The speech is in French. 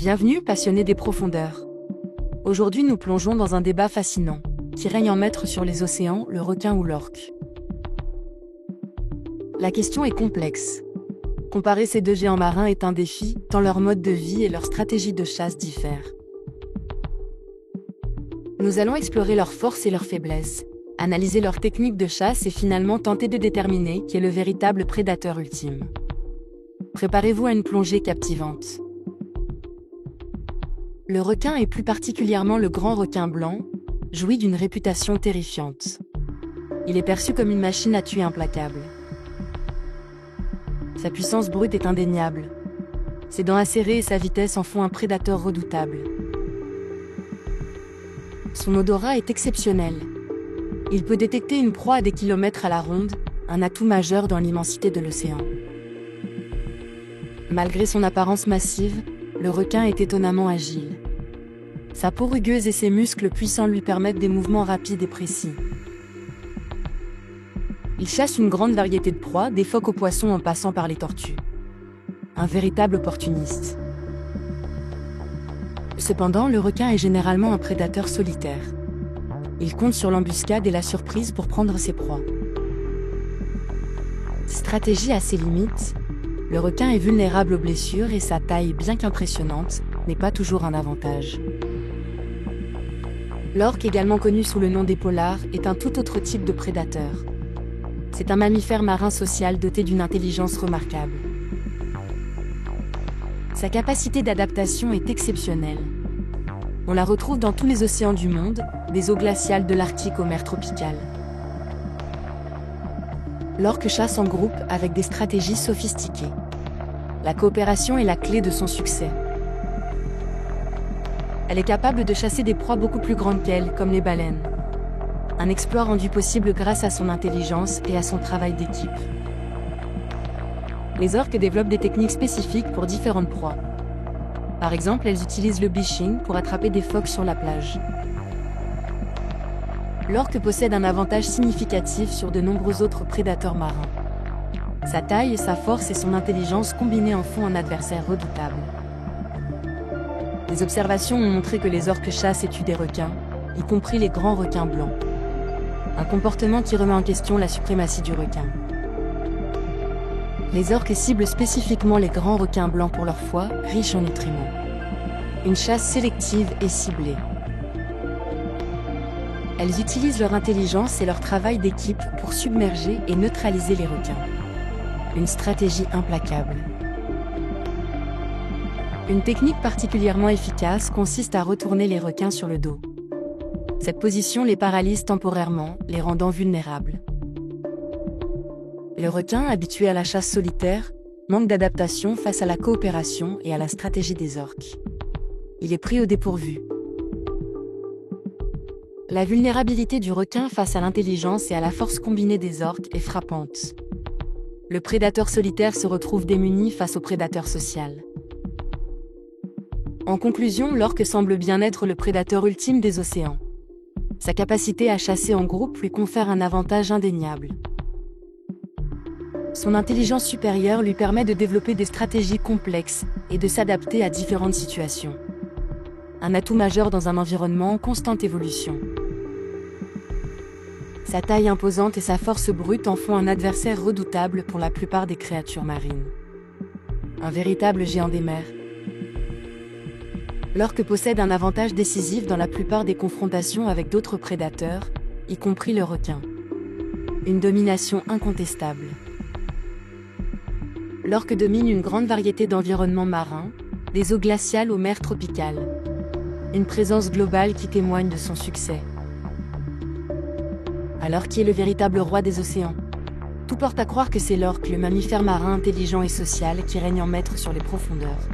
Bienvenue, passionnés des profondeurs. Aujourd'hui, nous plongeons dans un débat fascinant, qui règne en maître sur les océans, le requin ou l'orque. La question est complexe. Comparer ces deux géants marins est un défi, tant leur mode de vie et leur stratégie de chasse diffèrent. Nous allons explorer leurs forces et leurs faiblesses, analyser leurs techniques de chasse et finalement tenter de déterminer qui est le véritable prédateur ultime. Préparez-vous à une plongée captivante. Le requin, et plus particulièrement le grand requin blanc, jouit d'une réputation terrifiante. Il est perçu comme une machine à tuer implacable. Sa puissance brute est indéniable. Ses dents acérées et sa vitesse en font un prédateur redoutable. Son odorat est exceptionnel. Il peut détecter une proie à des kilomètres à la ronde, un atout majeur dans l'immensité de l'océan. Malgré son apparence massive, le requin est étonnamment agile. Sa peau rugueuse et ses muscles puissants lui permettent des mouvements rapides et précis. Il chasse une grande variété de proies, des phoques aux poissons en passant par les tortues. Un véritable opportuniste. Cependant, le requin est généralement un prédateur solitaire. Il compte sur l'embuscade et la surprise pour prendre ses proies. Stratégie à ses limites. Le requin est vulnérable aux blessures et sa taille, bien qu'impressionnante, n'est pas toujours un avantage. L'orque, également connu sous le nom d'épaulard, est un tout autre type de prédateur. C'est un mammifère marin social doté d'une intelligence remarquable. Sa capacité d'adaptation est exceptionnelle. On la retrouve dans tous les océans du monde, des eaux glaciales de l'Arctique aux mers tropicales. L'orque chasse en groupe avec des stratégies sophistiquées. La coopération est la clé de son succès. Elle est capable de chasser des proies beaucoup plus grandes qu'elle, comme les baleines. Un exploit rendu possible grâce à son intelligence et à son travail d'équipe. Les orques développent des techniques spécifiques pour différentes proies. Par exemple, elles utilisent le beaching pour attraper des phoques sur la plage. L'orque possède un avantage significatif sur de nombreux autres prédateurs marins. Sa taille, sa force et son intelligence combinées en font un adversaire redoutable. Des observations ont montré que les orques chassent et tuent des requins, y compris les grands requins blancs. Un comportement qui remet en question la suprématie du requin. Les orques ciblent spécifiquement les grands requins blancs pour leur foie, riche en nutriments. Une chasse sélective et ciblée. Elles utilisent leur intelligence et leur travail d'équipe pour submerger et neutraliser les requins. Une stratégie implacable. Une technique particulièrement efficace consiste à retourner les requins sur le dos. Cette position les paralyse temporairement, les rendant vulnérables. Le requin, habitué à la chasse solitaire, manque d'adaptation face à la coopération et à la stratégie des orques. Il est pris au dépourvu. La vulnérabilité du requin face à l'intelligence et à la force combinée des orques est frappante. Le prédateur solitaire se retrouve démuni face au prédateur social. En conclusion, l'orque semble bien être le prédateur ultime des océans. Sa capacité à chasser en groupe lui confère un avantage indéniable. Son intelligence supérieure lui permet de développer des stratégies complexes et de s'adapter à différentes situations. Un atout majeur dans un environnement en constante évolution. Sa taille imposante et sa force brute en font un adversaire redoutable pour la plupart des créatures marines. Un véritable géant des mers. L'orque possède un avantage décisif dans la plupart des confrontations avec d'autres prédateurs, y compris le requin. Une domination incontestable. L'orque domine une grande variété d'environnements marins, des eaux glaciales aux mers tropicales. Une présence globale qui témoigne de son succès. Alors qui est le véritable roi des océans? Tout porte à croire que c'est l'orque, le mammifère marin intelligent et social, qui règne en maître sur les profondeurs.